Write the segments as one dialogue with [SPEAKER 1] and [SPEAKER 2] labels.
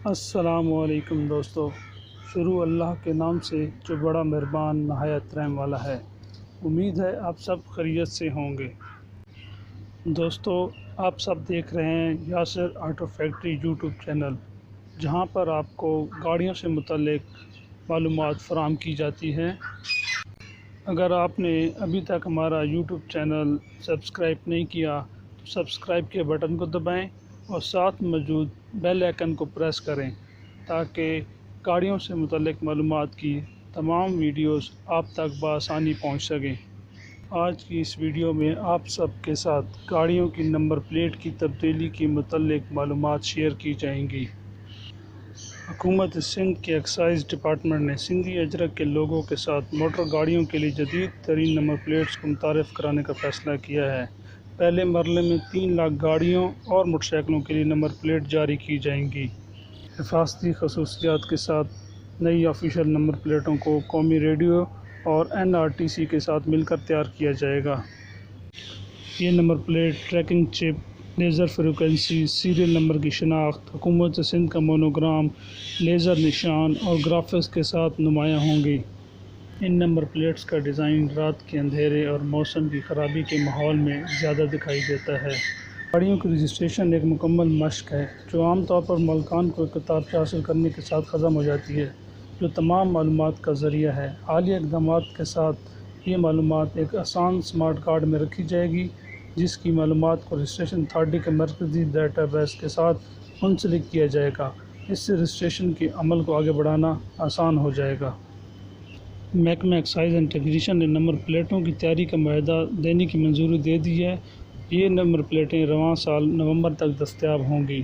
[SPEAKER 1] السلام علیکم دوستو، شروع اللہ کے نام سے جو بڑا مہربان نہایت رحم والا ہے۔ امید ہے آپ سب خیریت سے ہوں گے۔ دوستو، آپ سب دیکھ رہے ہیں Yasir auto factory YouTube channel, جہاں پر آپ کو گاڑیوں سے متعلق معلومات فراہم کی جاتی ہیں۔ اگر آپ نے ابھی تک ہمارا یوٹیوب چینل سبسکرائب نہیں کیا تو سبسکرائب کے بٹن کو دبائیں اور ساتھ موجود بیل آئیکن کو پریس کریں تاکہ گاڑیوں سے متعلق معلومات کی تمام ویڈیوز آپ تک بآسانی پہنچ سکیں۔ آج کی اس ویڈیو میں آپ سب کے ساتھ گاڑیوں کی نمبر پلیٹ کی تبدیلی کے متعلق معلومات شیئر کی جائیں گی۔ حکومت سندھ کے ایکسائز ڈپارٹمنٹ نے سندھی اجرک کے لوگوں کے ساتھ موٹر گاڑیوں کے لیے جدید ترین نمبر پلیٹس کو متعارف کرانے کا فیصلہ کیا ہے۔ پہلے مرحلے میں 3 لاکھ گاڑیوں اور موٹر سائیکلوں کے لیے نمبر پلیٹ جاری کی جائیں گی۔ حفاظتی خصوصیات کے ساتھ نئی آفیشل نمبر پلیٹوں کو قومی ریڈیو اور NRTC کے ساتھ مل کر تیار کیا جائے گا۔ یہ نمبر پلیٹ ٹریکنگ چپ، لیزر فریکوینسی، سیریل نمبر کی شناخت، حکومت سندھ کا مونوگرام، لیزر نشان اور گرافکس کے ساتھ نمایاں ہوں گی۔ ان نمبر پلیٹس کا ڈیزائن رات کے اندھیرے اور موسم کی خرابی کے ماحول میں زیادہ دکھائی دیتا ہے۔ گاڑیوں کی رجسٹریشن ایک مکمل مشق ہے جو عام طور پر مالکان کو ایک کتابچہ حاصل کرنے کے ساتھ ختم ہو جاتی ہے، جو تمام معلومات کا ذریعہ ہے۔ حالیہ اقدامات کے ساتھ یہ معلومات ایک آسان اسمارٹ کارڈ میں رکھی جائے گی، جس کی معلومات کو رجسٹریشن اتھارٹی کے مرکزی ڈیٹا بیس کے ساتھ منسلک کیا جائے گا۔ اس سے رجسٹریشن کے عمل کو آگے بڑھانا آسان ہو جائے گا۔ محکمہ ایکسائز اینڈ ٹیکسیشن نے نمبر پلیٹوں کی تیاری کا معاہدہ دینے کی منظوری دے دی ہے۔ یہ نمبر پلیٹیں رواں سال نومبر تک دستیاب ہوں گی۔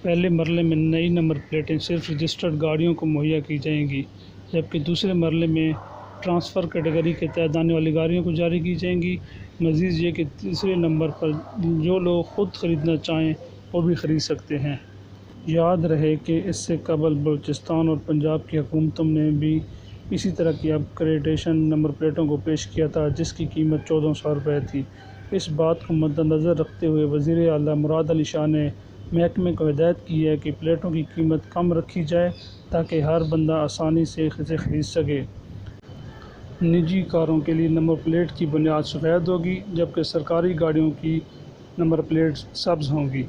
[SPEAKER 1] پہلے مرحلے میں نئی نمبر پلیٹیں صرف رجسٹرڈ گاڑیوں کو مہیا کی جائیں گی، جبکہ دوسرے مرحلے میں ٹرانسفر کیٹیگری کے تحت آنے والی گاڑیوں کو جاری کی جائیں گی۔ مزید یہ کہ تیسرے نمبر پر جو لوگ خود خریدنا چاہیں وہ بھی خرید سکتے ہیں۔ یاد رہے کہ اس سے قبل بلوچستان اور پنجاب کی حکومتوں نے بھی اسی طرح کی اپ گریڈیشن نمبر پلیٹوں کو پیش کیا تھا، جس کی قیمت 1400 روپے تھی۔ اس بات کو مد نظر رکھتے ہوئے وزیر اعلیٰ مراد علی شاہ نے محکمے کو ہدایت کی ہے کہ پلیٹوں کی قیمت کم رکھی جائے تاکہ ہر بندہ آسانی سے اسے خرید سکے۔ نجی کاروں کے لیے نمبر پلیٹ کی بنیاد سفید ہوگی، جبکہ سرکاری گاڑیوں کی نمبر پلیٹ سبز ہوں گی۔